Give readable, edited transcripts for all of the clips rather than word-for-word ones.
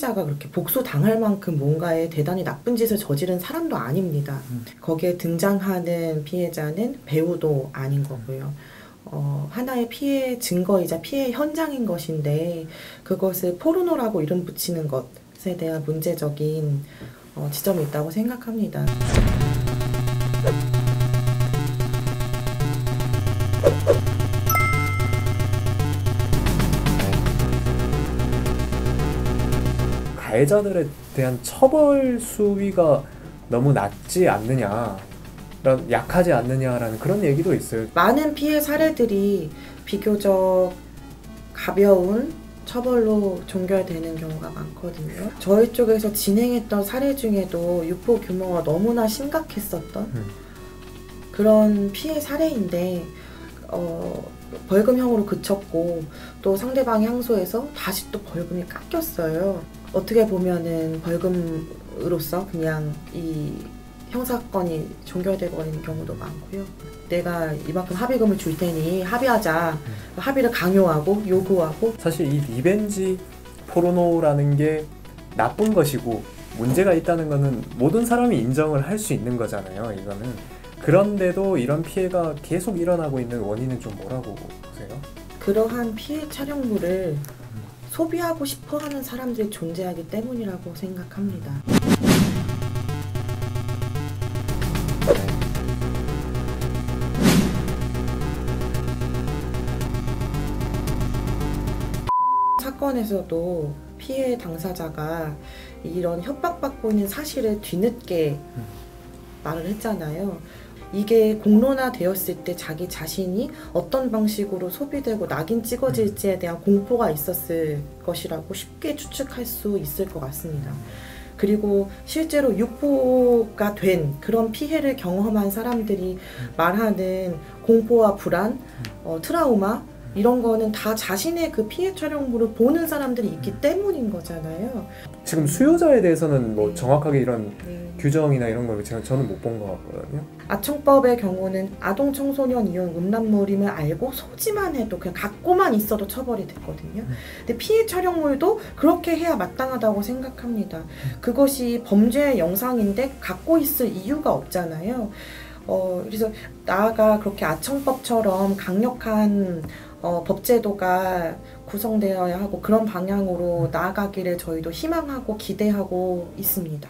피해자가 그렇게 복수당할 만큼 뭔가에 대단히 나쁜 짓을 저지른 사람도 아닙니다. 거기에 등장하는 피해자는 배우도 아닌 거고요. 하나의 피해 증거이자 피해 현장인 것인데 그것을 포르노라고 이름 붙이는 것에 대한 문제적인 지점이 있다고 생각합니다. 가해자들에 대한 처벌 수위가 너무 낮지 않느냐, 약하지 않느냐라는 그런 얘기도 있어요. 많은 피해 사례들이 비교적 가벼운 처벌로 종결되는 경우가 많거든요. 저희 쪽에서 진행했던 사례 중에도 유포 규모가 너무나 심각했었던 그런 피해 사례인데 벌금형으로 그쳤고 또 상대방이 항소해서 다시 또 벌금이 깎였어요. 어떻게 보면은 벌금으로서 그냥 이 형사건이 종결돼 버리는 경우도 많고요. 내가 이만큼 합의금을 줄 테니 합의하자. 합의를 강요하고 요구하고. 사실 이 리벤지 포르노라는 게 나쁜 것이고 문제가 있다는 거는 모든 사람이 인정을 할 수 있는 거잖아요. 이거는. 그런데도 이런 피해가 계속 일어나고 있는 원인은 좀 뭐라고 보세요? 그러한 피해 촬영물을 소비하고 싶어하는 사람들이 존재하기 때문이라고 생각합니다. 사건에서도 피해 당사자가 이런 협박받고 있는 사실을 뒤늦게 말을 했잖아요. 이게 공론화되었을 때 자기 자신이 어떤 방식으로 소비되고 낙인 찍어질지에 대한 공포가 있었을 것이라고 쉽게 추측할 수 있을 것 같습니다. 그리고 실제로 유포가 된 그런 피해를 경험한 사람들이 말하는 공포와 불안, 트라우마 이런 거는 다 자신의 그 피해 촬영물을 보는 사람들이 있기 때문인 거잖아요. 지금 수요자에 대해서는 뭐 정확하게 이런 규정이나 이런 걸 저는 못 본 것 같거든요. 아청법의 경우는 아동 청소년 이용 음란물임을 알고 소지만 해도 그냥 갖고만 있어도 처벌이 됐거든요. 근데 피해 촬영물도 그렇게 해야 마땅하다고 생각합니다. 그것이 범죄 영상인데 갖고 있을 이유가 없잖아요. 그래서 나아가 그렇게 아청법처럼 강력한 법제도가 구성되어야 하고 그런 방향으로 나아가기를 저희도 희망하고 기대하고 있습니다.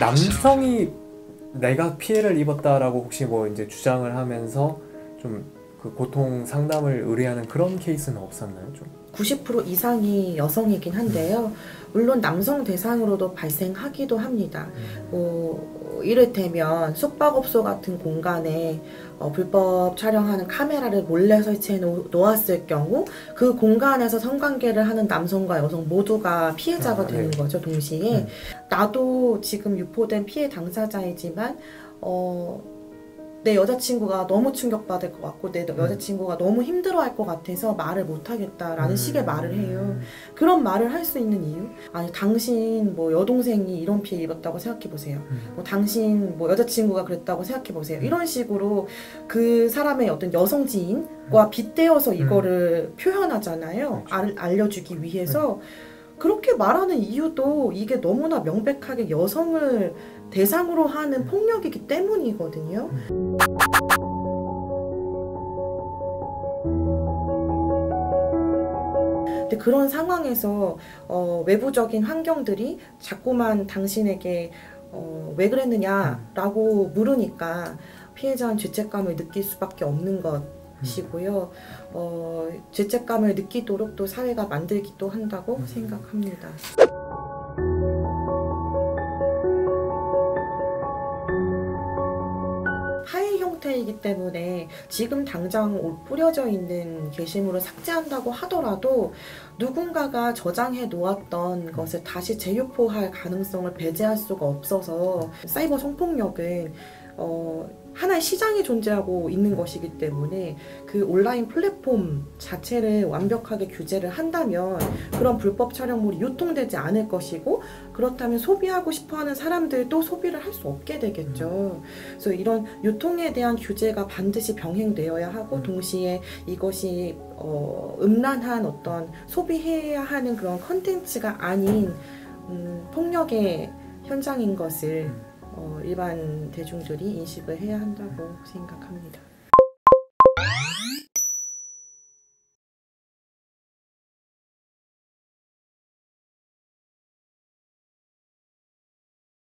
남성이 내가 피해를 입었다라고 혹시 뭐 이제 주장을 하면서 좀 그 고통 상담을 의뢰하는 그런 케이스는 없었나요? 좀 90% 이상이 여성이긴 한데요. 물론 남성 대상으로도 발생하기도 합니다. 이를테면 숙박업소 같은 공간에 불법 촬영하는 카메라를 몰래 설치해 놓았을 경우 그 공간에서 성관계를 하는 남성과 여성 모두가 피해자가 되는 거죠, 동시에. 나도 지금 유포된 피해 당사자이지만 내 여자친구가 너무 충격받을 것 같고 내 여자친구가 너무 힘들어할 것 같아서 말을 못하겠다라는 식의 말을 해요. 그런 말을 할 수 있는 이유? 아니 당신 뭐 여동생이 이런 피해 입었다고 생각해보세요. 뭐 당신 뭐 여자친구가 그랬다고 생각해보세요. 이런 식으로 그 사람의 어떤 여성 지인과 빗대어서 이거를 표현하잖아요. 알려주기 위해서. 그렇게 말하는 이유도 이게 너무나 명백하게 여성을 대상으로 하는 폭력이기 때문이거든요. 근데 그런 상황에서 외부적인 환경들이 자꾸만 당신에게 왜 그랬느냐라고 물으니까 피해자는 죄책감을 느낄 수밖에 없는 것이고요. 죄책감을 느끼도록 또 사회가 만들기도 한다고 생각합니다. 파일 형태이기 때문에 지금 당장 뿌려져 있는 게시물을 삭제한다고 하더라도 누군가가 저장해 놓았던 것을 다시 재유포할 가능성을 배제할 수가 없어서 사이버 성폭력은 하나의 시장이 존재하고 있는 것이기 때문에 그 온라인 플랫폼 자체를 완벽하게 규제를 한다면 그런 불법 촬영물이 유통되지 않을 것이고, 그렇다면 소비하고 싶어하는 사람들도 소비를 할 수 없게 되겠죠. 그래서 이런 유통에 대한 규제가 반드시 병행되어야 하고, 동시에 이것이 음란한 어떤 소비해야 하는 그런 컨텐츠가 아닌 폭력의 현장인 것을 일반 대중들이 인식을 해야 한다고 생각합니다.